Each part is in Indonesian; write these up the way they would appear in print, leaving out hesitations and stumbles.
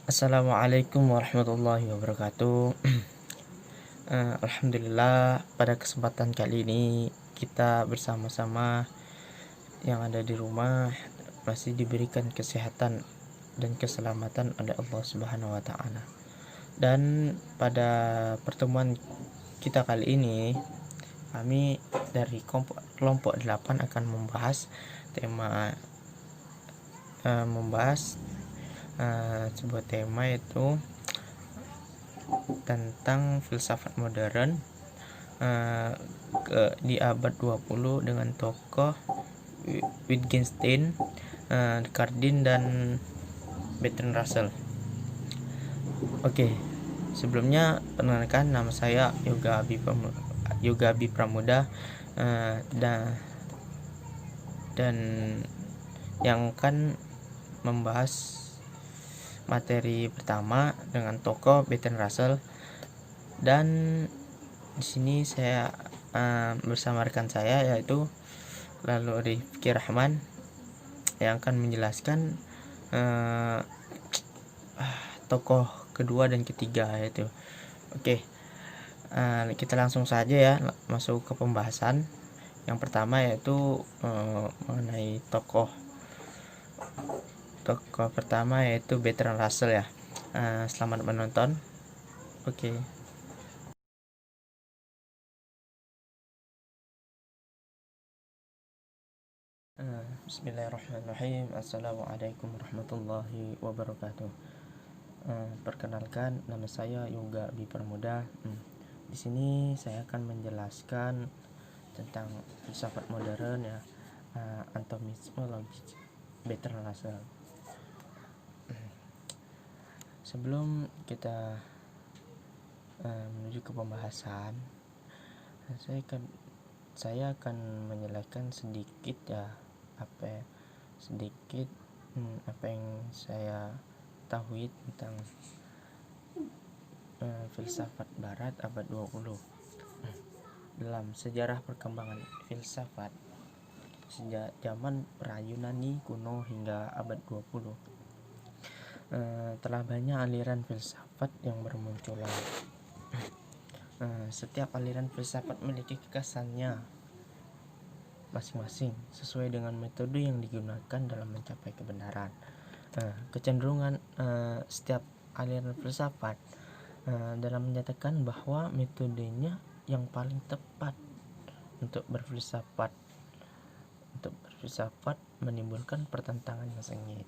Assalamualaikum warahmatullahi wabarakatuh. Alhamdulillah, pada kesempatan kali ini kita bersama-sama yang ada di rumah masih diberikan kesehatan dan keselamatan oleh Allah Subhanahu wa taala. Dan pada pertemuan kita kali ini, kami dari kelompok 8 akan membahas tema sebuah tema, yaitu tentang filsafat modern di abad 20 dengan tokoh Wittgenstein, Descartes, dan Bertrand Russell. Oke, sebelumnya perkenalkan, nama saya Yoga Abi Pramuda, dan yang akan membahas materi pertama dengan tokoh Bertrand Russell. Dan di sini saya bersama rekan saya, yaitu lalu Rifki Rahman, yang akan menjelaskan tokoh kedua dan ketiga, yaitu kita langsung saja ya masuk ke pembahasan. Yang pertama yaitu mengenai tokoh pertama, yaitu Bertrand Russell ya. Selamat menonton. Bismillahirrahmanirrahim. Assalamualaikum warahmatullahi wabarakatuh. Perkenalkan, nama saya Yoga Abi Pramuda. Di sini saya akan menjelaskan tentang filsafat modern ya, atomisme logik Bertrand Russell. Sebelum kita menuju ke pembahasan, saya akan menjelaskan sedikit ya apa yang saya tahu tentang filsafat barat abad 20. Dalam sejarah perkembangan filsafat sejak zaman pra-Yunani kuno hingga abad 20, telah banyak aliran filsafat yang bermunculan. Setiap aliran filsafat memiliki kekasannya masing-masing sesuai dengan metode yang digunakan dalam mencapai kebenaran. Kecenderungan setiap aliran filsafat dalam menyatakan bahwa metodenya yang paling tepat untuk berfilsafat menimbulkan pertentangan yang sengit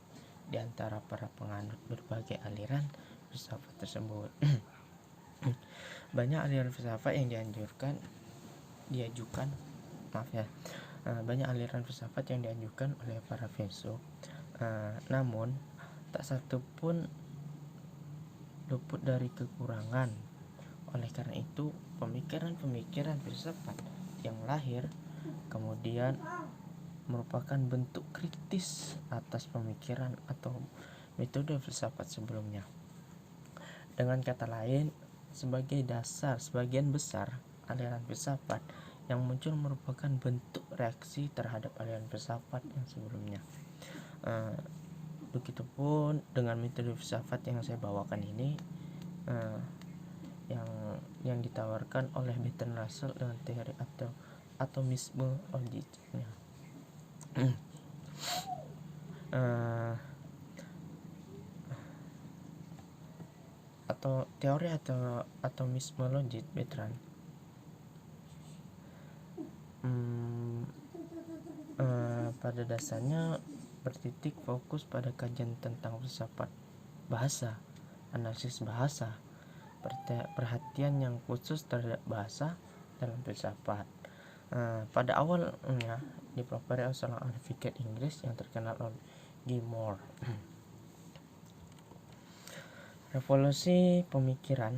di antara para penganut berbagai aliran filsafat tersebut. Banyak aliran filsafat yang banyak aliran filsafat yang diajukan oleh para filsuf, namun tak satu pun luput dari kekurangan. Oleh karena itu, pemikiran filsafat yang lahir kemudian merupakan bentuk kritis atas pemikiran atau metode filsafat sebelumnya. Dengan kata lain, sebagai dasar, sebagian besar aliran filsafat yang muncul merupakan bentuk reaksi terhadap aliran filsafat yang sebelumnya. Begitupun dengan metode filsafat yang saya bawakan ini, yang ditawarkan oleh Bertrand Russell dengan teori atau atomisme logiknya. Atau teori atau atomisme logik Bertrand pada dasarnya bertitik fokus pada kajian tentang filsafat bahasa, analisis bahasa, perhatian yang khusus terhadap bahasa dalam filsafat. Pada awalnya dipelopori oleh seorang ahli fikih Inggris yang terkenal oleh Gilmore. Revolusi pemikiran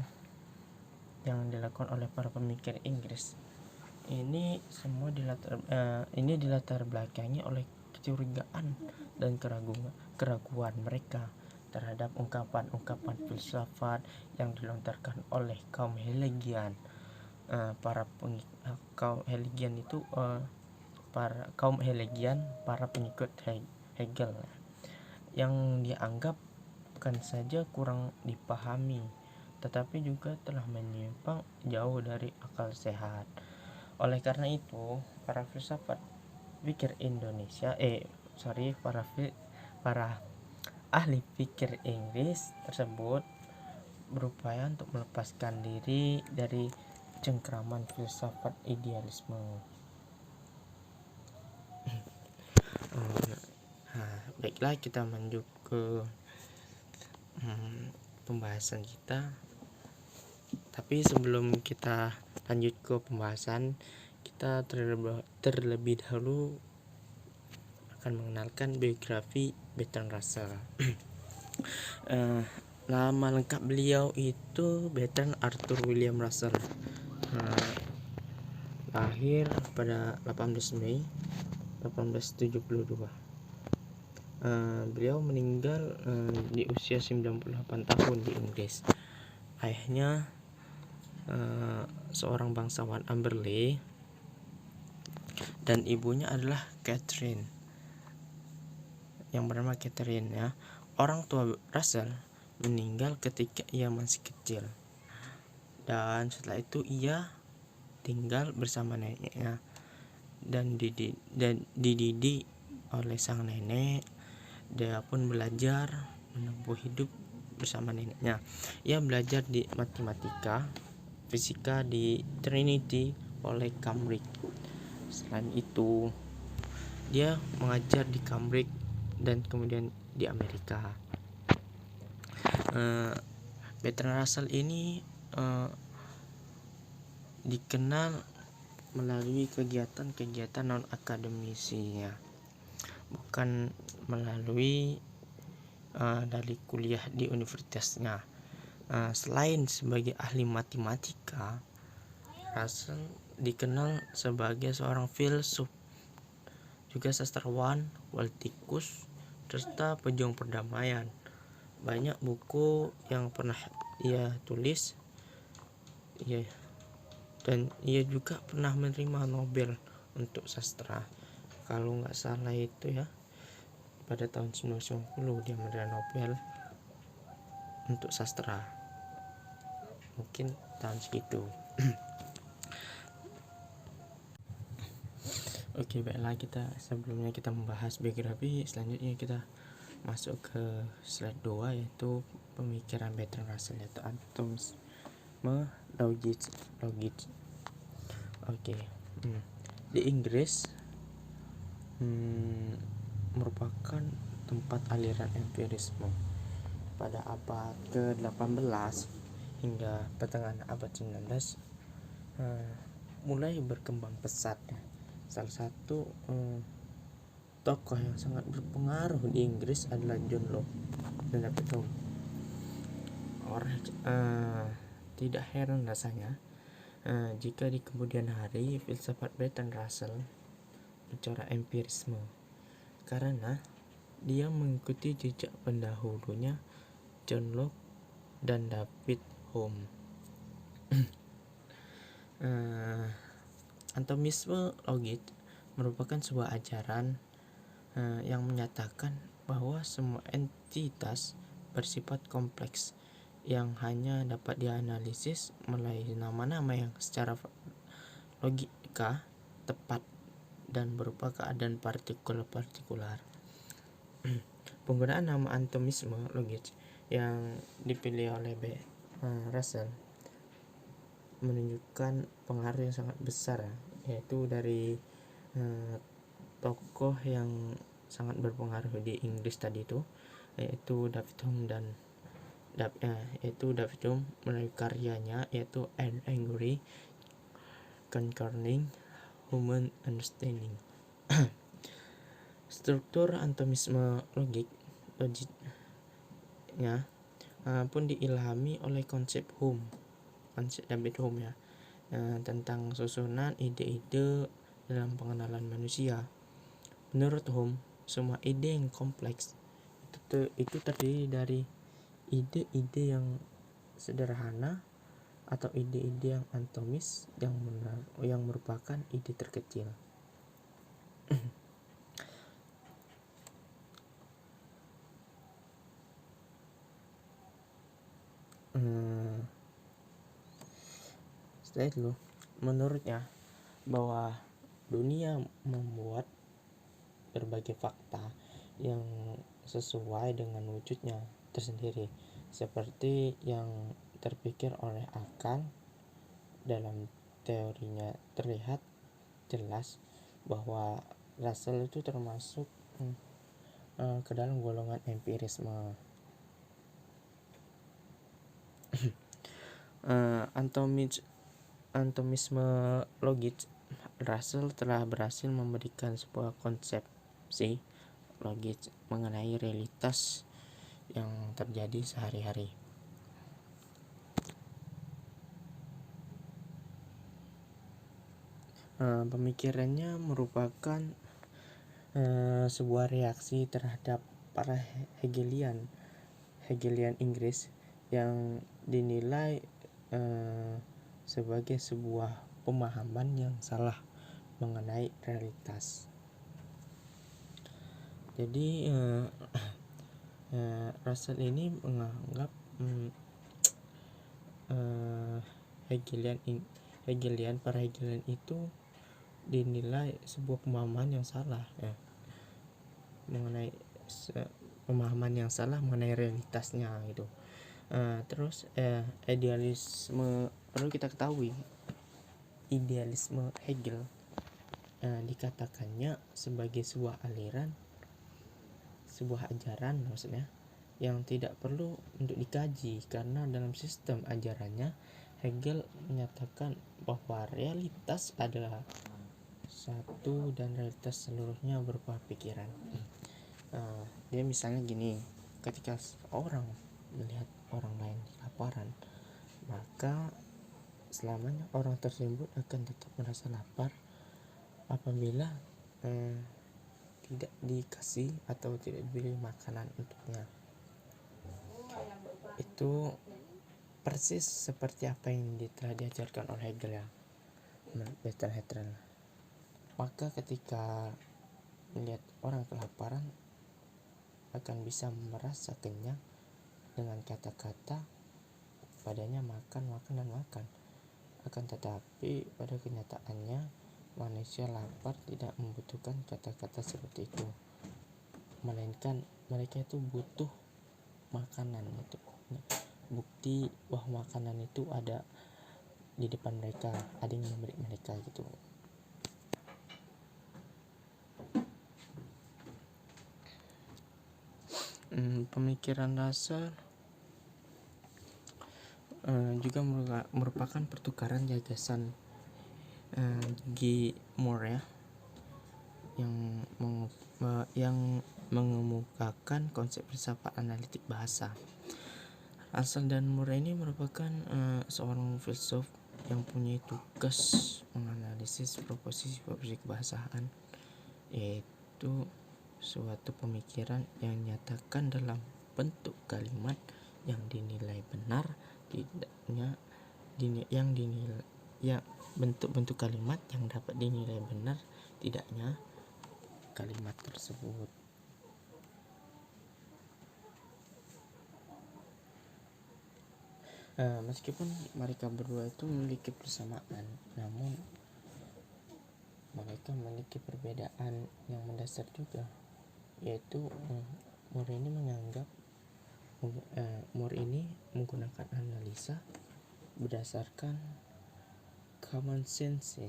yang dilakukan oleh para pemikir Inggris ini semua dilatar belakangi oleh kecurigaan dan keraguan mereka terhadap ungkapan-ungkapan filsafat yang dilontarkan oleh kaum Hegelian. Para pengikut Hegel yang dianggap bukan saja kurang dipahami, tetapi juga telah menyimpang jauh dari akal sehat. Oleh karena itu, para filsafat pikir Indonesia, para ahli pikir Inggris tersebut berupaya untuk melepaskan diri dari cengkraman filsafat idealisme. Baiklah, kita lanjut ke pembahasan kita. Tapi sebelum kita lanjut ke pembahasan, kita terlebih dahulu akan mengenalkan biografi Bertrand Russell. Nama lengkap beliau itu Bertrand Arthur William Russell. Lahir pada 18 Mei 1872. Beliau meninggal di usia 98 tahun di Inggris. Ayahnya seorang bangsawan Amberley dan ibunya adalah Catherine, yang bernama Catherine ya. Orang tua Russell meninggal ketika ia masih kecil, dan setelah itu ia tinggal bersama neneknya dan dididik oleh sang nenek. Dia pun belajar menempuh hidup bersama neneknya. Ia belajar di matematika, fisika di Trinity College Cambridge. Selain itu, dia mengajar di Cambridge dan kemudian di Amerika. Bertrand Russell ini dikenal melalui kegiatan-kegiatan non-akademisinya, bukan melalui dari kuliah di universitasnya. Selain sebagai ahli matematika, Russell dikenal sebagai seorang filsuf, juga sastrawan, politikus, serta pejuang perdamaian. Banyak buku yang pernah ia tulis, dan ia juga pernah menerima Nobel untuk sastra. Kalau nggak salah itu ya, pada tahun 1990 dia menerima Nobel untuk sastra, mungkin tahun segitu. Oke, baiklah, sebelumnya kita membahas biografi. Selanjutnya kita masuk ke slide 2, yaitu pemikiran Bertrand Russell, yaitu atomisme logis. Oke. Di Inggris merupakan tempat aliran empirisme. Pada abad ke-18 hingga pertengahan abad 19 mulai berkembang pesat. Salah satu tokoh yang sangat berpengaruh di Inggris adalah John Locke dan David Hume. Tidak heran rasanya jika di kemudian hari filsafat Bertrand Russell bicara empirisme, karena dia mengikuti jejak pendahulunya John Locke dan David Hume. Atomisme logis merupakan sebuah ajaran yang menyatakan bahwa semua entitas bersifat kompleks yang hanya dapat dianalisis melalui nama-nama yang secara logika tepat dan berupa keadaan partikular. Penggunaan nama atomisme logis yang dipilih oleh Russell menunjukkan pengaruh yang sangat besar, yaitu dari tokoh yang sangat berpengaruh di Inggris tadi itu, yaitu David Hume melalui karyanya yaitu An Angry Concerning Human Understanding. Struktur atomisme logiknya pun diilhami oleh konsep David Hume ya, tentang susunan ide-ide dalam pengenalan manusia. Menurut Hume, semua ide yang kompleks itu terdiri dari ide-ide yang sederhana atau ide-ide yang atomis yang merupakan ide terkecil. Setelah itu menurutnya bahwa dunia membuat berbagai fakta yang sesuai dengan wujudnya tersendiri, seperti yang terpikir oleh akal. Dalam teorinya terlihat jelas bahwa Russell itu termasuk ke dalam golongan empirisme. Anatomisme logis. Russell telah berhasil memberikan sebuah konsepsi logis mengenai realitas yang terjadi sehari-hari. Pemikirannya merupakan sebuah reaksi terhadap para Hegelian Inggris yang dinilai sebagai sebuah pemahaman yang salah mengenai realitas. Jadi Russell ini menganggap para Hegelian itu dinilai sebuah pemahaman yang salah mengenai pemahaman yang salah mengenai realitasnya gitu. Terus idealisme, perlu kita ketahui idealisme Hegel dikatakannya sebagai sebuah aliran, sebuah ajaran maksudnya, yang tidak perlu untuk dikaji karena dalam sistem ajarannya Hegel menyatakan bahwa realitas adalah satu dan realitas seluruhnya berupa pikiran. Dia misalnya gini, ketika orang melihat orang lain kelaparan, maka selamanya orang tersebut akan tetap merasa lapar apabila tidak dikasih atau tidak diberi makanan untuknya. Itu persis seperti apa yang telah diajarkan oleh Hegel ya, Bertrand Husserl. Maka ketika melihat orang kelaparan akan bisa merasa kenyang dengan kata-kata padanya makan. Akan tetapi pada kenyataannya manusia lapar tidak membutuhkan kata-kata seperti itu, melainkan mereka itu butuh makanan. Itu bukti bahwa makanan itu ada di depan mereka, ada yang memberi mereka gitu. Pemikiran Russell juga merupakan pertukaran gagasan G. Moore yang mengemukakan konsep filsafat analitik bahasa. Russell dan Moore ini merupakan seorang filsuf yang punya tugas menganalisis proposisi kebahasaan, yaitu suatu pemikiran yang nyatakan dalam bentuk kalimat yang dinilai benar tidaknya bentuk-bentuk kalimat yang dapat dinilai benar tidaknya kalimat tersebut. Meskipun mereka berdua itu memiliki persamaan, namun mereka memiliki perbedaan yang mendasar juga, yaitu Moore ini menggunakan analisa berdasarkan common sense.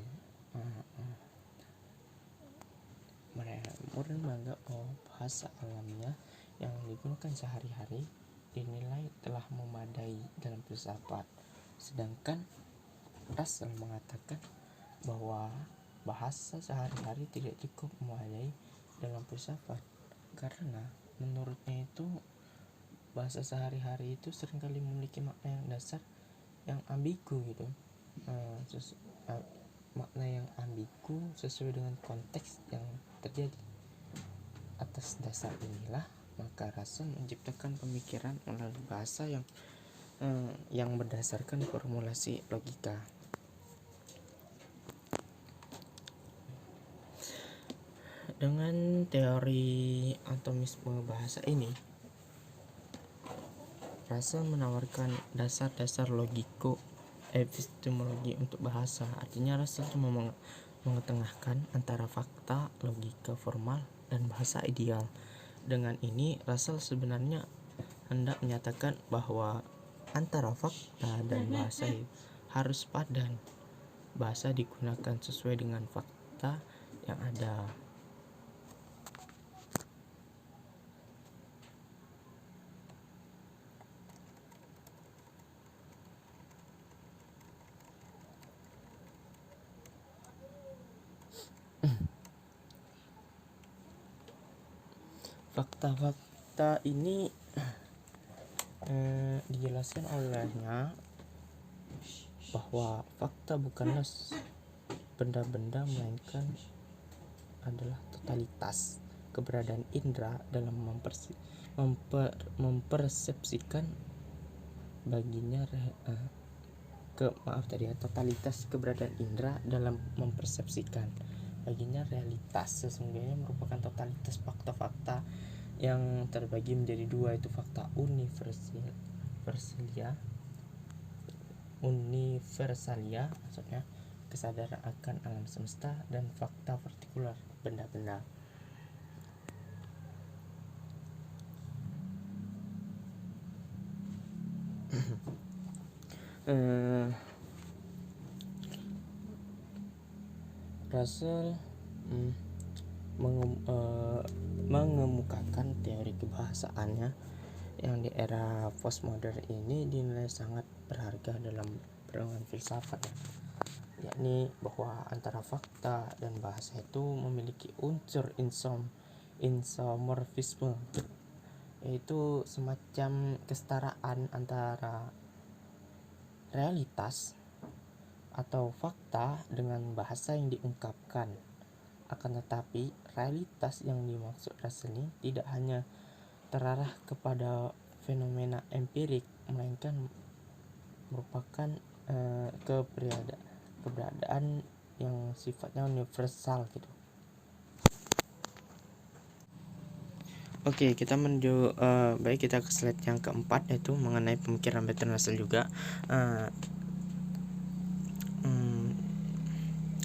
Moore menganggap bahwa bahasa alamiah yang digunakan sehari-hari dinilai telah memadai dalam filsafat, sedangkan Russell mengatakan bahwa bahasa sehari-hari tidak cukup memadai dalam filsafat, karena menurutnya itu bahasa sehari-hari itu seringkali memiliki makna yang dasar yang ambigu gitu. Makna yang ambigu sesuai dengan konteks yang terjadi. Atas dasar inilah maka Russell menciptakan pemikiran melalui bahasa yang berdasarkan formulasi logika. Dengan teori anatomisme bahasa ini, Russell menawarkan dasar-dasar logiko epistemologi untuk bahasa. Artinya Russell cuma mengetengahkan antara fakta, logika formal, dan bahasa ideal. Dengan ini Russell sebenarnya hendak menyatakan bahwa antara fakta dan bahasa harus padan. Bahasa digunakan sesuai dengan fakta yang ada. Fakta-fakta ini dijelaskan olehnya bahwa fakta bukanlah benda-benda, melainkan adalah totalitas keberadaan indera dalam mempersepsikan baginya totalitas keberadaan indera dalam mempersepsikan baginya realitas sesungguhnya merupakan totalitas fakta-fakta yang terbagi menjadi dua, itu fakta universalia maksudnya kesadaran akan alam semesta, dan fakta partikular benda-benda. Russell mengemukakan teori kebahasaannya yang di era postmodern ini dinilai sangat berharga dalam perkembangan filsafat, yakni bahwa antara fakta dan bahasa itu memiliki unsur isomorfisme, yaitu semacam kesetaraan antara realitas atau fakta dengan bahasa yang diungkapkan. Akan tetapi realitas yang dimaksud Russell ini tidak hanya terarah kepada fenomena empirik, melainkan merupakan keberadaan yang sifatnya universal gitu. Oke, kita menuju baik kita ke slide yang keempat, yaitu mengenai pemikiran Bertrand Russell juga.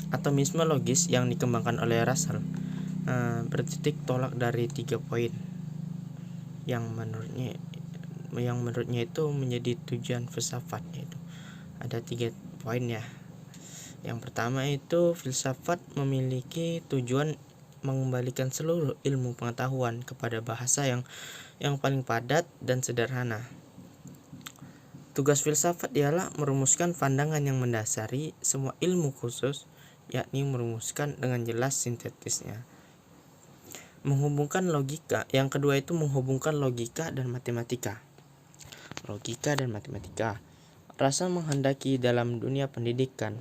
Atomisme logis yang dikembangkan oleh Russell bertitik tolak dari 3 poin yang menurutnya itu menjadi tujuan filsafat, yaitu ada 3 poin ya. Yang pertama itu filsafat memiliki tujuan mengembalikan seluruh ilmu pengetahuan kepada bahasa yang paling padat dan sederhana. Tugas filsafat ialah merumuskan pandangan yang mendasari semua ilmu khusus, yakni merumuskan dengan jelas sintetisnya. Menghubungkan logika. Yang kedua itu menghubungkan logika dan matematika. Russell menghendaki dalam dunia pendidikan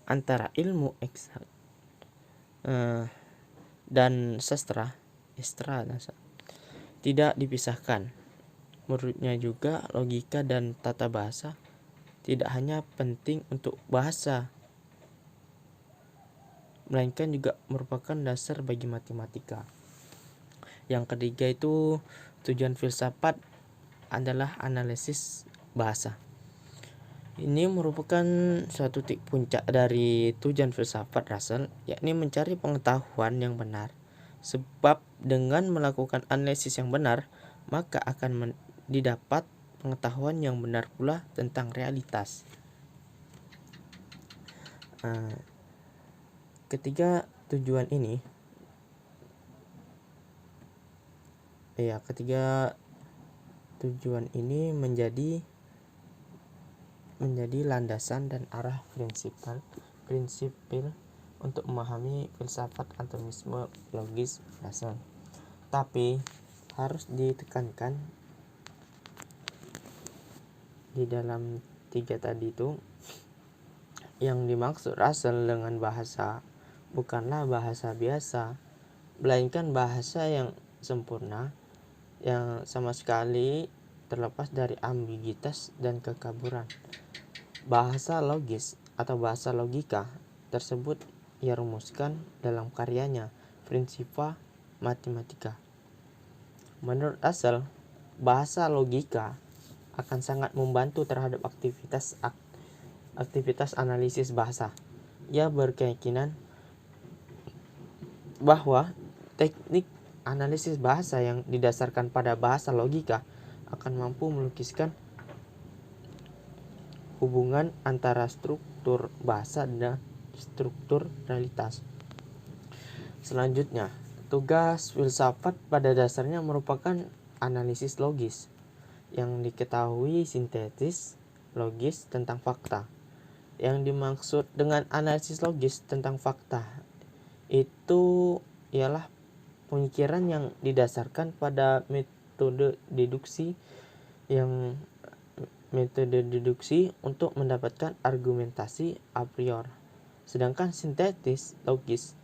antara ilmu eksak dan sastra tidak dipisahkan. Menurutnya juga logika dan tata bahasa tidak hanya penting untuk bahasa, melainkan juga merupakan dasar bagi matematika. Yang ketiga itu tujuan filsafat adalah analisis bahasa. Ini merupakan suatu titik puncak dari tujuan filsafat Russell, yakni mencari pengetahuan yang benar. Sebab dengan melakukan analisis yang benar, maka akan didapat pengetahuan yang benar pula tentang realitas. Ketiga tujuan ini menjadi landasan dan arah prinsipil untuk memahami filsafat atomisme logis Russell. Tapi harus ditekankan di dalam 3 tadi itu, yang dimaksud Russell dengan bahasa bukanlah bahasa biasa, melainkan bahasa yang sempurna, yang sama sekali terlepas dari ambiguitas dan kekaburan. Bahasa logis atau bahasa logika tersebut ia rumuskan dalam karyanya Principia Mathematica. Menurut Russell, bahasa logika akan sangat membantu terhadap aktivitas analisis bahasa. Ia berkeyakinan bahwa teknik analisis bahasa yang didasarkan pada bahasa logika akan mampu melukiskan hubungan antara struktur bahasa dan struktur realitas. Selanjutnya, tugas filsafat pada dasarnya merupakan analisis logis yang diketahui sintetis logis tentang fakta. Yang dimaksud dengan analisis logis tentang fakta itu ialah pemikiran yang didasarkan pada metode deduksi untuk mendapatkan argumentasi a priori. Sedangkan sintetis logis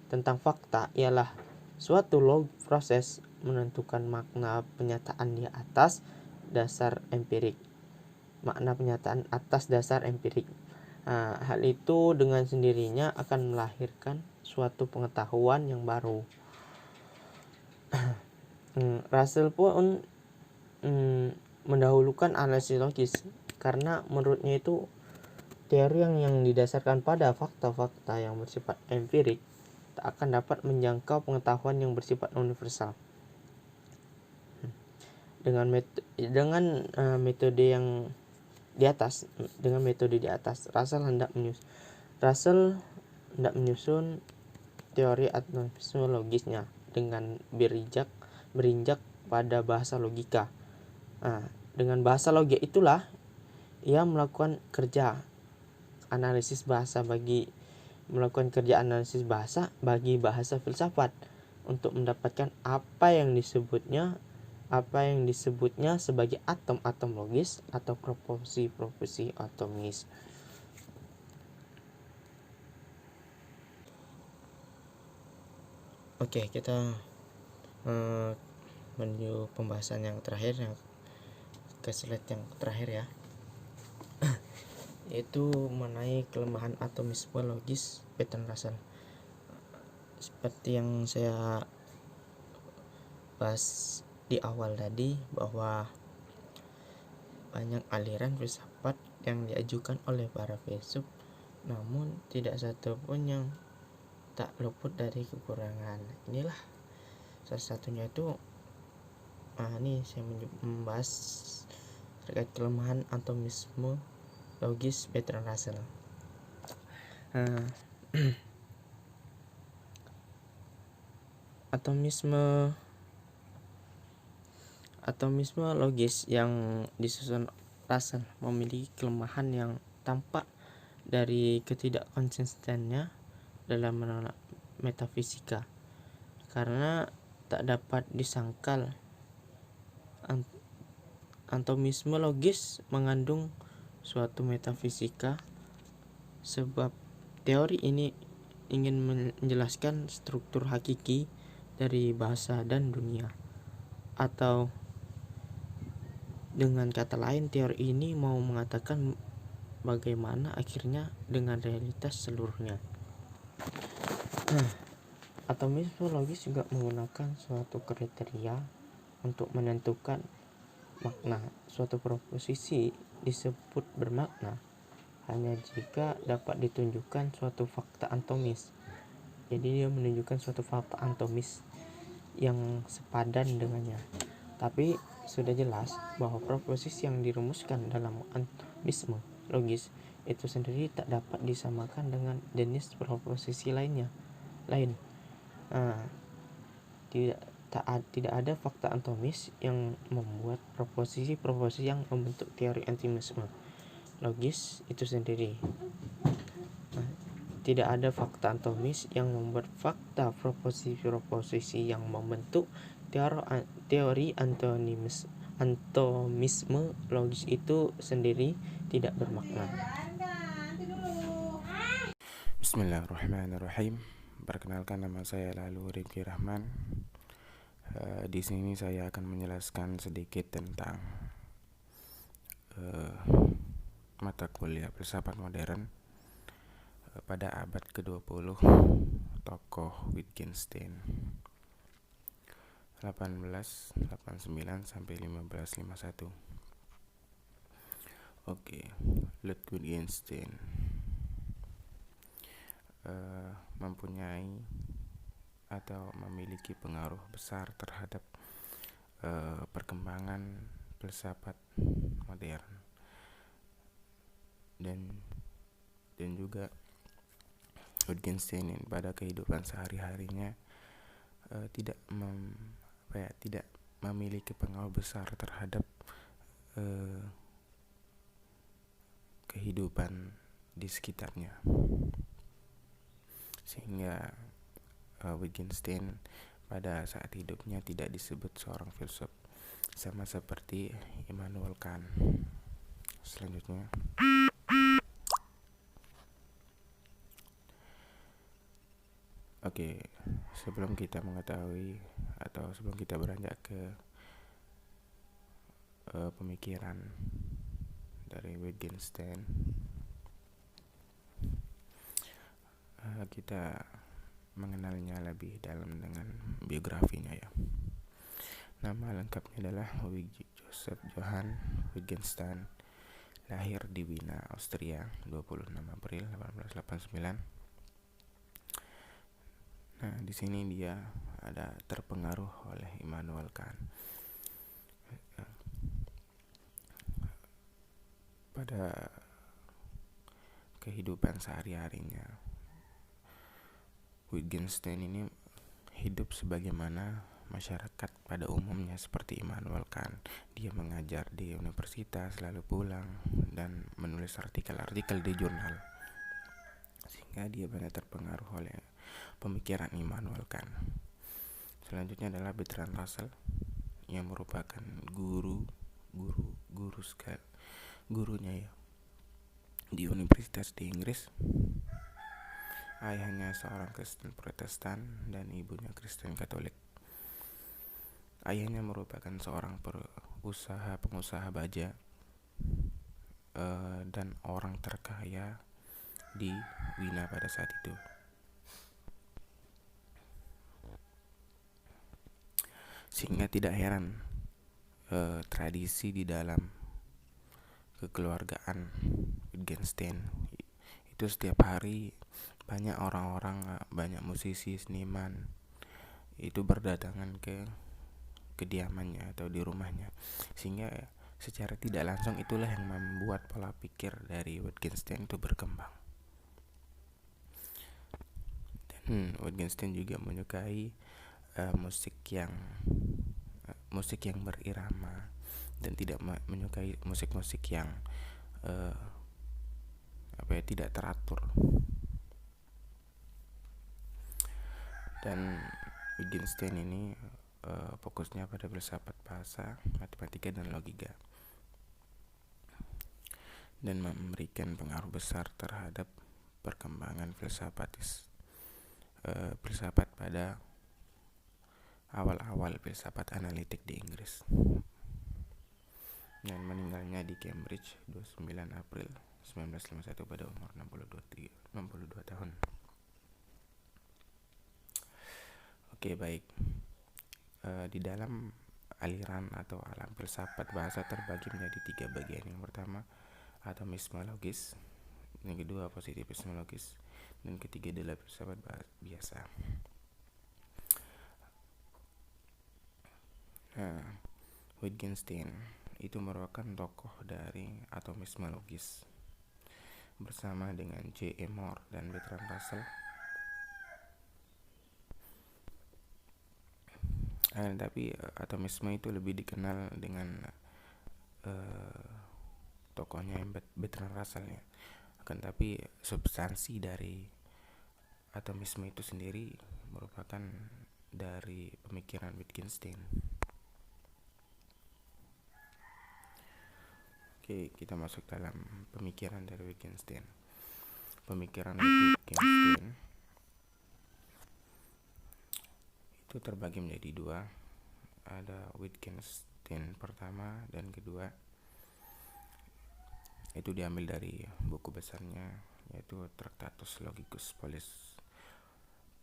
tentang fakta ialah suatu proses menentukan makna penyataan di atas dasar empirik. Hal itu dengan sendirinya akan melahirkan suatu pengetahuan yang baru. Russell pun mendahulukan analisis logis karena menurutnya itu teori yang didasarkan pada fakta-fakta yang bersifat empirik tak akan dapat menjangkau pengetahuan yang bersifat universal. Dengan metode di atas, Russell hendak menyusun teori atomisme logisnya dengan berinjak pada bahasa logika. Dengan bahasa logika itulah ia melakukan kerja analisis bahasa bagi bahasa filsafat untuk mendapatkan apa yang disebutnya sebagai atom-atom logis atau proporsi-proporsi atomis. Oke, kita menuju pembahasan yang terakhir, yang ke slide yang terakhir ya, yaitu mengenai kelemahan atomisme logis Bertrand Russell. Seperti yang saya bahas di awal tadi, bahwa banyak aliran filsafat yang diajukan oleh para filsuf, namun tidak satu pun yang tak luput dari kekurangan. Inilah salah satunya itu ini saya membahas terkait kelemahan atomisme logis Bertrand Russell. Atomisme logis yang disusun Russell memiliki kelemahan yang tampak dari ketidakkonsistennya dalam menolak metafisika, karena tak dapat disangkal atomisme logis mengandung suatu metafisika, sebab teori ini ingin menjelaskan struktur hakiki dari bahasa dan dunia, atau dengan kata lain, teori ini mau mengatakan bagaimana akhirnya dengan realitas seluruhnya. Atomisme logis juga menggunakan suatu kriteria untuk menentukan makna. Suatu proposisi disebut bermakna hanya jika dapat ditunjukkan suatu fakta atomis. Jadi dia menunjukkan suatu fakta atomis yang sepadan dengannya. Tapi sudah jelas bahwa proposisi yang dirumuskan dalam atomisme logis itu sendiri tak dapat disamakan dengan jenis proposisi lain. Tidak ada fakta atomis yang membuat proposisi yang membentuk teori atomisme logis itu sendiri. Tidak ada fakta atomis yang membuat fakta proposisi yang membentuk teori atomisme logis itu sendiri tidak bermakna. Bismillahirrahmanirrahim. Perkenalkan, nama saya Lalu Rifki Rahman. Di sini saya akan menjelaskan sedikit tentang mata kuliah filsafat modern pada abad ke-20, tokoh Wittgenstein. 1889 sampai 1551. Oke, Ludwig Wittgenstein mempunyai atau memiliki pengaruh besar terhadap perkembangan filsafat modern, dan juga Wittgenstein pada kehidupan sehari-harinya tidak memiliki pengaruh besar terhadap kehidupan di sekitarnya, sehingga Wittgenstein pada saat hidupnya tidak disebut seorang filsuf, sama seperti Immanuel Kant. Selanjutnya, oke, sebelum kita mengetahui atau sebelum kita beranjak ke pemikiran dari Wittgenstein, kita mengenalnya lebih dalam dengan biografinya ya. Nama lengkapnya adalah Joseph Johann Wittgenstein, lahir di Wina, Austria, 26 April 1889. Nah, di sini dia ada terpengaruh oleh Immanuel Kant. Pada kehidupan sehari-harinya, Wittgenstein ini hidup sebagaimana masyarakat pada umumnya seperti Immanuel Kant. Dia mengajar di universitas, lalu pulang dan menulis artikel-artikel di jurnal, sehingga dia banyak terpengaruh oleh pemikiran Immanuel Kant. Selanjutnya adalah Bertrand Russell, yang merupakan gurunya ya di universitas di Inggris. Ayahnya seorang Kristen Protestan dan ibunya Kristen Katolik. Ayahnya merupakan seorang pengusaha baja dan orang terkaya di Wina pada saat itu. Sehingga tidak heran tradisi di dalam kekeluargaan Wittgenstein itu setiap hari banyak orang-orang, banyak musisi, seniman itu berdatangan ke kediamannya atau di rumahnya, sehingga secara tidak langsung itulah yang membuat pola pikir dari Wittgenstein itu berkembang. Dan Wittgenstein juga menyukai musik yang berirama dan tidak menyukai musik-musik yang tidak teratur. Dan Wittgenstein ini fokusnya pada filsafat bahasa, matematika, dan logika, dan memberikan pengaruh besar terhadap perkembangan filsafat pada awal-awal filsafat analitik di Inggris. Dan meninggalnya di Cambridge 29 April 1951 pada umur 62 tahun. Oke, baik. Di dalam aliran atau alam filsafat bahasa terbagi menjadi 3 bagian. Yang pertama, atomisme logis, yang kedua positivisme logis, dan ketiga adalah filsafat biasa. Wittgenstein itu merupakan tokoh dari atomisme logis bersama dengan J.E. Moore dan Bertrand Russell. Tapi atomisme itu lebih dikenal dengan tokohnya Bertrand Russell ya. Akan tapi substansi dari atomisme itu sendiri merupakan dari pemikiran Wittgenstein. Oke, kita masuk dalam pemikiran dari Wittgenstein. Pemikiran Wittgenstein itu terbagi menjadi 2. Ada Wittgenstein pertama dan kedua. Itu diambil dari buku besarnya, yaitu Tractatus Logicus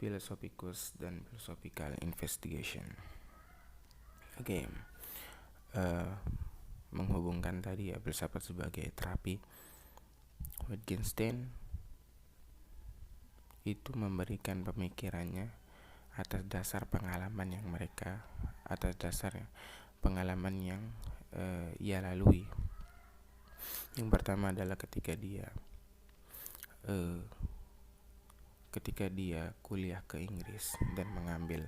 Philosophicus dan Philosophical Investigation. Oke, menghubungkan tadi ya filsafat sebagai terapi, Wittgenstein itu memberikan pemikirannya atas dasar pengalaman yang ia lalui. Yang pertama adalah ketika dia kuliah ke Inggris dan mengambil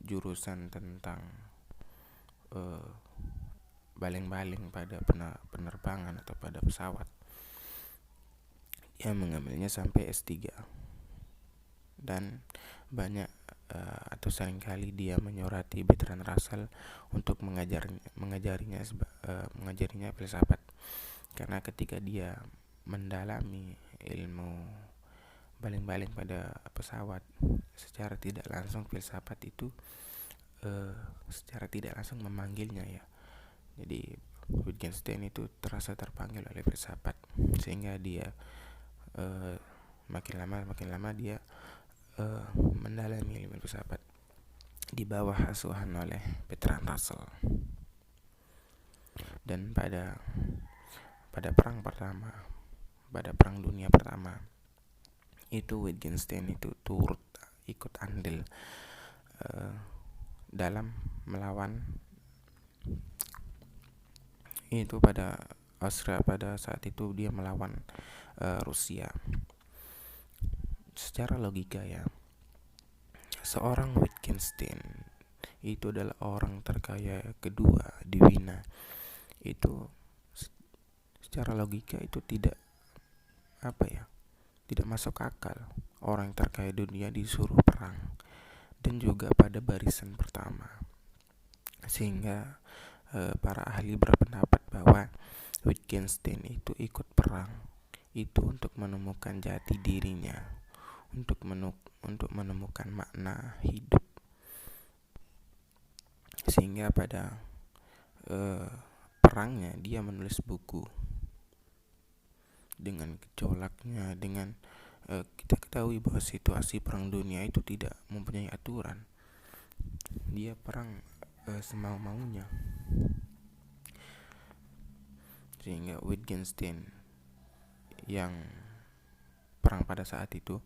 jurusan tentang baling-baling pada penerbangan atau pada pesawat. Dia mengambilnya sampai S3 dan banyak atau seringkali dia menyurati Bertrand Russell untuk mengajarinya filsafat, karena ketika dia mendalami ilmu baling-baling pada pesawat, secara tidak langsung filsafat itu secara tidak langsung memanggilnya ya. Jadi Wittgenstein itu terasa terpanggil oleh filsafat, sehingga dia makin lama dia mendalami ilmu filsafat di bawah asuhan oleh Bertrand Russell. Dan pada perang dunia pertama itu Wittgenstein itu turut ikut andil dalam melawan itu pada Austria. Pada saat itu dia melawan Rusia. Secara logika ya, seorang Wittgenstein itu adalah orang terkaya kedua di Wina. Itu secara logika itu tidak masuk akal. Orang terkaya dunia disuruh perang, dan juga pada barisan pertama. Sehingga para ahli berpendapat bahwa Wittgenstein itu ikut perang itu untuk menemukan jati dirinya, untuk menemukan makna hidup. Sehingga pada perangnya dia menulis buku dengan gejolaknya. Dengan kita ketahui bahwa situasi perang dunia itu tidak mempunyai aturan. Dia perang semau-maunya. Sehingga Wittgenstein yang perang pada saat itu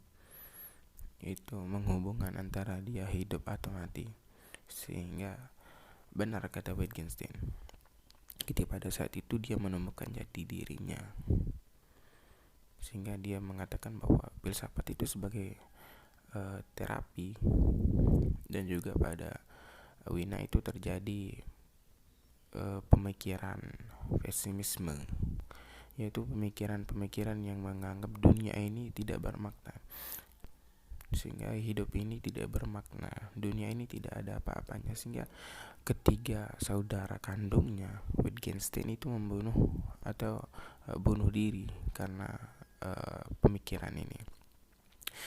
menghubungkan antara dia hidup atau mati. Sehingga benar kata Wittgenstein, ketika pada saat itu dia menemukan jati dirinya. Sehingga dia mengatakan bahwa filsafat itu sebagai terapi. Dan juga pada Wina itu terjadi pemikiran pesimisme, yaitu pemikiran yang menganggap dunia ini tidak bermakna, sehingga hidup ini tidak bermakna, dunia ini tidak ada apa-apanya. Sehingga ketiga saudara kandungnya Wittgenstein itu membunuh atau bunuh diri karena pemikiran ini.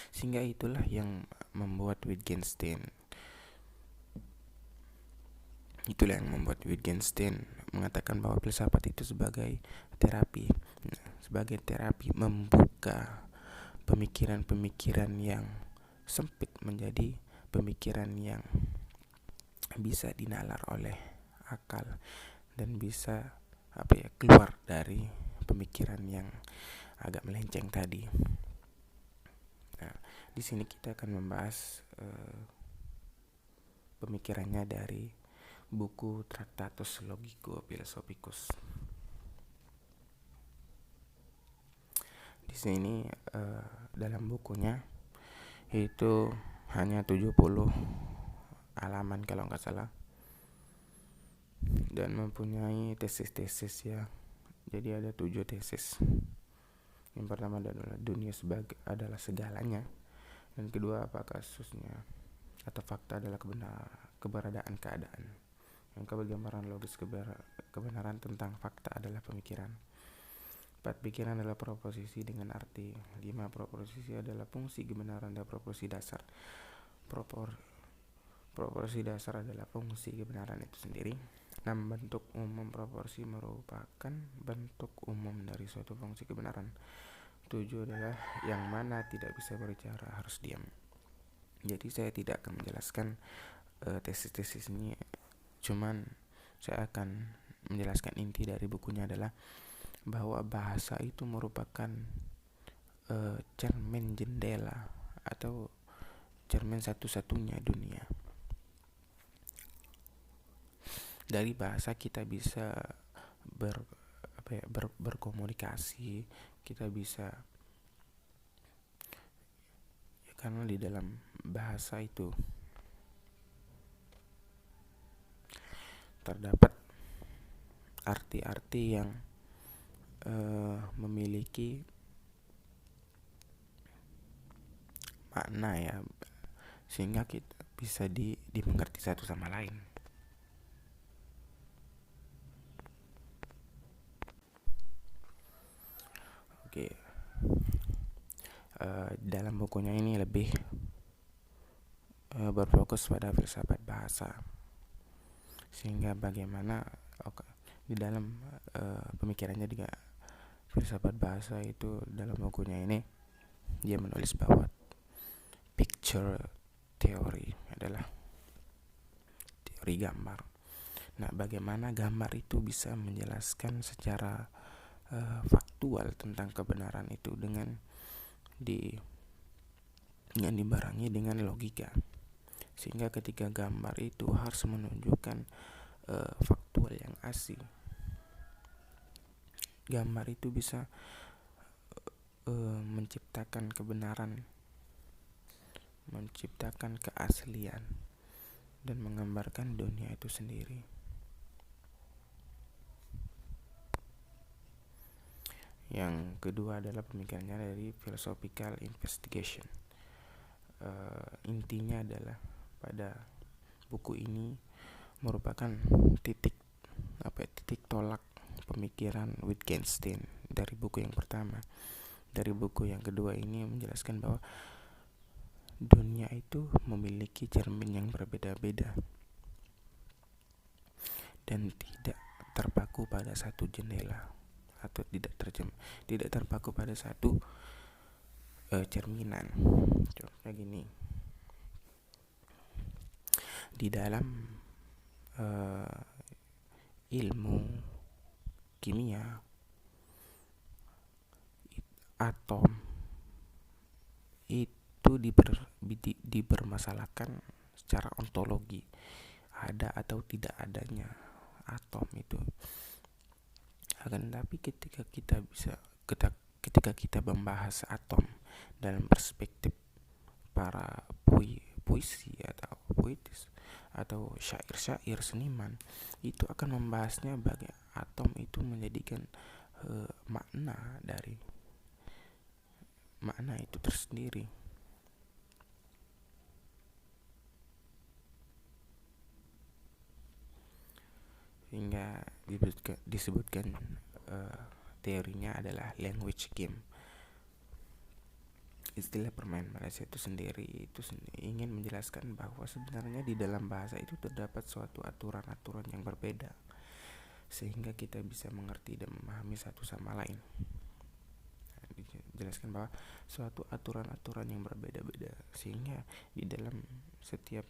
Sehingga itulah yang membuat Wittgenstein mengatakan bahwa filsafat itu sebagai terapi. Sebagai terapi membuka pemikiran-pemikiran yang sempit menjadi pemikiran yang bisa dinalar oleh akal dan bisa keluar dari pemikiran yang agak melenceng tadi. Nah, di sini kita akan membahas pemikirannya dari buku Tractatus Logico Philosophicus. Di sini dalam bukunya itu hanya 70 halaman kalau nggak salah, dan mempunyai tesis-tesis ya. Jadi ada 7 tesis. Yang pertama adalah dunia adalah segalanya. Dan kedua, apa kasusnya atau fakta adalah keberadaan keadaan. Yang gambaran logis kebenaran tentang fakta adalah pemikiran. 4, pikiran adalah proposisi dengan arti. 5, proposisi adalah fungsi kebenaran dan proposisi dasar. Proporsi dasar adalah fungsi kebenaran itu sendiri. 6, bentuk umum proporsi merupakan bentuk umum dari suatu fungsi kebenaran. 7 adalah yang mana tidak bisa berbicara, harus diam. Jadi saya tidak akan menjelaskan tesis-tesis ini, cuman saya akan menjelaskan inti dari bukunya adalah bahwa bahasa itu merupakan cermin jendela atau cermin satu-satunya dunia. Dari bahasa kita bisa berkomunikasi, kita bisa, ya, karena di dalam bahasa itu terdapat arti-arti yang memiliki makna, ya, sehingga kita bisa dimengerti satu sama lain. Oke, dalam bukunya ini lebih berfokus pada filsafat bahasa, sehingga bagaimana di dalam pemikirannya juga filsafat bahasa itu dalam bukunya ini dia menulis bahwa picture theory adalah teori gambar. Nah, bagaimana gambar itu bisa menjelaskan secara faktual tentang kebenaran itu dengan dibarengi dengan logika, sehingga ketika gambar itu harus menunjukkan faktual yang asli. Gambar itu bisa menciptakan kebenaran, menciptakan keaslian, dan menggambarkan dunia itu sendiri. Yang kedua adalah pemikirannya dari philosophical investigation. Intinya adalah pada buku ini merupakan titik tolak pemikiran Wittgenstein dari buku yang pertama. Dari buku yang kedua ini menjelaskan bahwa dunia itu memiliki cermin yang berbeda-beda dan tidak terpaku pada satu jendela, atau tidak terpaku pada satu cerminan. Contohnya gini, di dalam ilmu kimia, atom itu dipermasalahkan secara ontologi, ada atau tidak adanya atom itu. Akan tetapi ketika kita membahas atom dalam perspektif para puisi atau puitis atau syair-syair seniman, itu akan membahasnya bagi atom itu menjadikan makna itu tersendiri. Sehingga disebutkan teorinya adalah language game. Istilah permainan bahasa itu sendiri ingin menjelaskan bahwa sebenarnya di dalam bahasa itu terdapat suatu aturan-aturan yang berbeda, sehingga kita bisa mengerti dan memahami satu sama lain. Dijelaskan bahwa suatu aturan-aturan yang berbeda-beda, sehingga di dalam setiap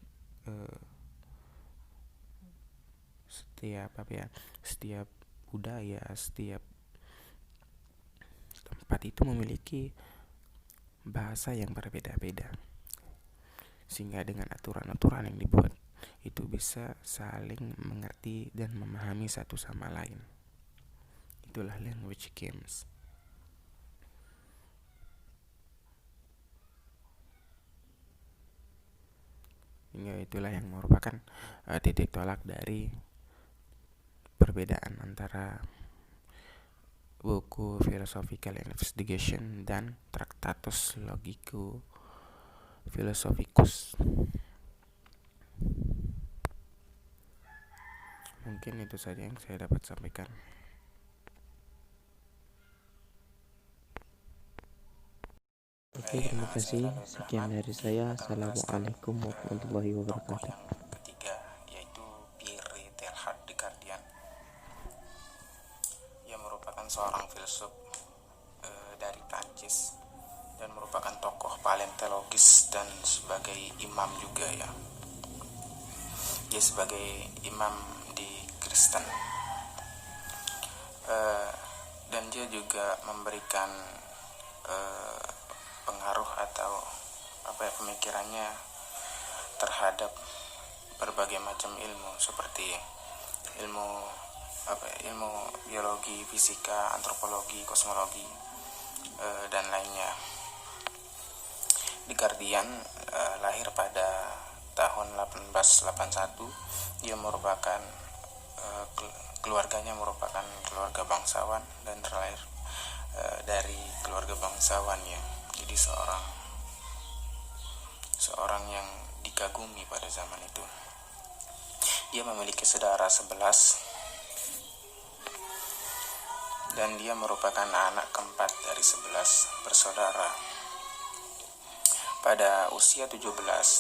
budaya, setiap tempat itu memiliki bahasa yang berbeda-beda, sehingga dengan aturan-aturan yang dibuat itu bisa saling mengerti dan memahami satu sama lain. Itulah language games. Hingga itulah yang merupakan titik tolak dari perbedaan antara buku Philosophical Investigation dan Tractatus Logico Philosophicus. Mungkin itu saja yang saya dapat sampaikan. Oke, terima kasih. Sekian dari saya. Assalamualaikum warahmatullahi wabarakatuh. Yang ketiga yaitu Pierre Teilhard de Chardin. Ia merupakan seorang filsuf dari Prancis dan merupakan tokoh paleontologis dan sebagai imam juga ya. Dia sebagai imam di Kristen. Dan dia juga memberikan pengaruh atau pemikirannya terhadap berbagai macam ilmu seperti ilmu biologi, fisika, antropologi, kosmologi, dan lainnya. The Guardian lahir pada tahun 1881. Dia merupakan keluarganya merupakan keluarga bangsawan dan terlahir dari keluarga bangsawan ya. Jadi seorang yang dikagumi pada zaman itu. Dia memiliki saudara 11 dan dia merupakan anak keempat dari 11 bersaudara. Pada usia 17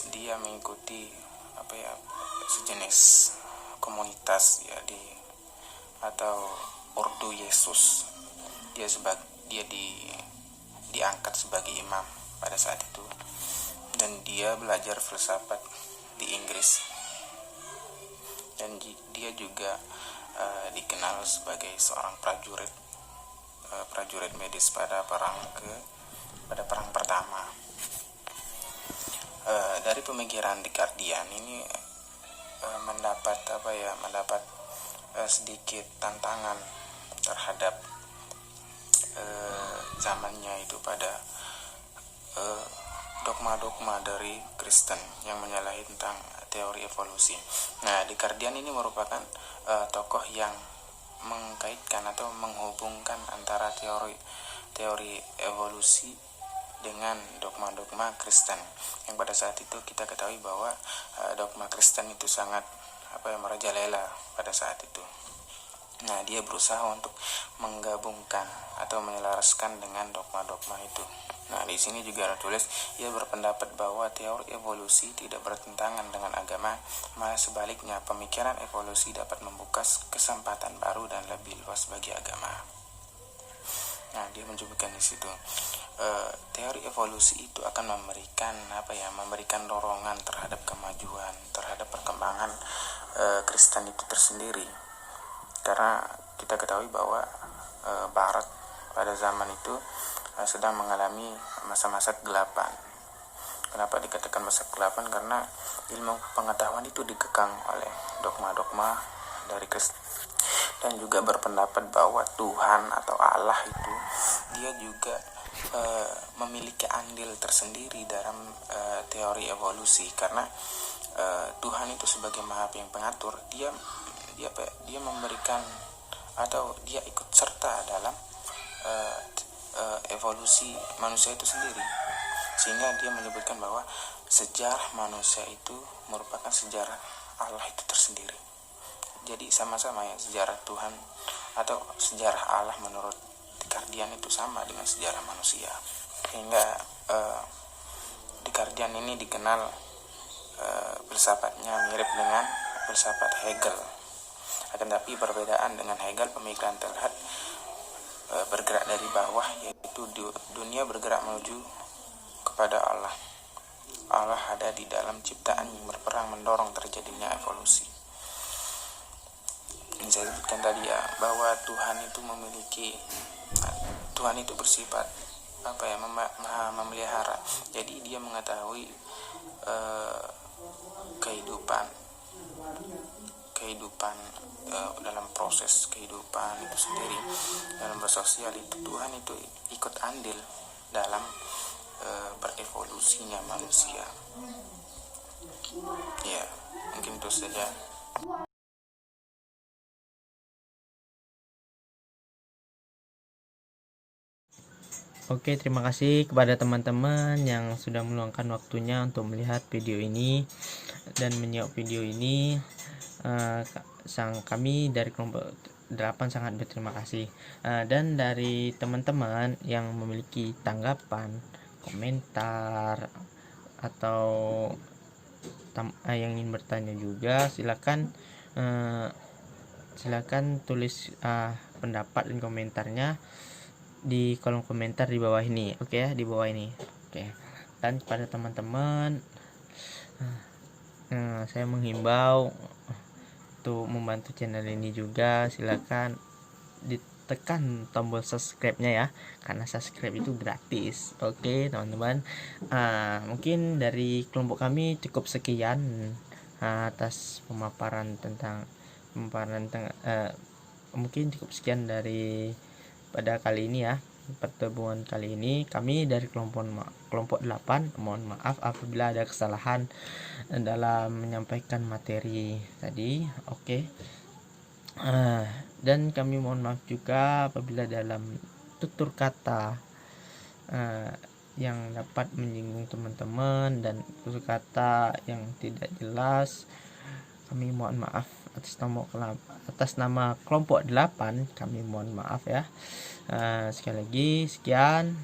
dia mengikuti sejenis komunitas ya atau Ordo Yesus. Dia diangkat sebagai imam pada saat itu, dan dia belajar filsafat di Inggris, dan dia juga dikenal sebagai seorang prajurit medis pada perang pertama. Dari pemikiran The Guardian ini mendapat sedikit tantangan terhadap zamannya itu pada dogma-dogma dari Kristen yang menyalahi tentang teori evolusi. Nah, The Guardian ini merupakan tokoh yang mengkaitkan atau menghubungkan antara teori evolusi dengan dogma-dogma Kristen, yang pada saat itu kita ketahui bahwa dogma Kristen itu sangat merajalela pada saat itu. Nah, dia berusaha untuk menggabungkan atau menyelaraskan dengan dogma-dogma itu. Nah, di sini juga tertulis, ia berpendapat bahwa teori evolusi tidak bertentangan dengan agama, malah sebaliknya pemikiran evolusi dapat membuka kesempatan baru dan lebih luas bagi agama. Nah, dia menyebutkan di situ teori evolusi itu akan memberikan dorongan terhadap kemajuan, terhadap perkembangan Kristen itu tersendiri. Karena kita ketahui bahwa Barat pada zaman itu sedang mengalami masa-masa kegelapan. Kenapa dikatakan masa kegelapan? Karena ilmu pengetahuan itu dikekang oleh dogma-dogma dari Kristen, dan juga berpendapat bahwa Tuhan atau Allah itu dia juga memiliki andil tersendiri dalam teori evolusi, karena Tuhan itu sebagai Maha yang pengatur, dia memberikan atau dia ikut serta dalam evolusi manusia itu sendiri, sehingga dia menyebutkan bahwa sejarah manusia itu merupakan sejarah Allah itu tersendiri. Jadi sama-sama ya, sejarah Tuhan atau sejarah Allah menurut The Guardian itu sama dengan sejarah manusia, sehingga The Guardian ini dikenal filsafatnya mirip dengan filsafat Hegel. Akan tapi perbedaan dengan Hegel, pemikiran terlihat bergerak dari bawah, yaitu dunia bergerak menuju kepada Allah. Allah ada di dalam ciptaan yang berperang mendorong terjadinya evolusi. Yang saya sebutkan tadi ya, bahwa Tuhan itu bersifat memelihara. Jadi dia mengetahui kehidupan dalam proses kehidupan itu sendiri, dalam bersosial itu Tuhan itu ikut andil dalam berevolusinya manusia. Ya, mungkin itu saja. Oke, terima kasih kepada teman-teman yang sudah meluangkan waktunya untuk melihat video ini dan menyimak video ini. Kami dari kelompok 8 sangat berterima kasih. Dan dari teman-teman yang memiliki tanggapan, komentar, atau yang ingin bertanya juga, silakan tulis pendapat dan komentarnya di kolom komentar di bawah ini, oke ya, di bawah ini. Oke. Dan kepada teman-teman, saya menghimbau untuk membantu channel ini juga, silakan ditekan tombol subscribe-nya ya, karena subscribe itu gratis. Oke teman-teman, mungkin dari kelompok kami cukup sekian atas pemaparan tentang mungkin cukup sekian dari pada kali ini ya. Pertemuan kali ini kami dari kelompok 8 mohon maaf apabila ada kesalahan dalam menyampaikan materi tadi. Oke. Dan kami mohon maaf juga apabila dalam tutur kata yang dapat menyinggung teman-teman dan tutur kata yang tidak jelas, kami mohon maaf atas nama kelompok 8, kami mohon maaf ya. Sekali lagi sekian,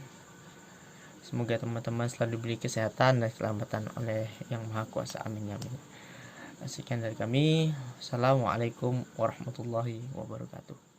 semoga teman-teman selalu diberi kesehatan dan keselamatan oleh Yang Maha Kuasa, amin ya amin. Sekian dari kami, assalamualaikum warahmatullahi wabarakatuh.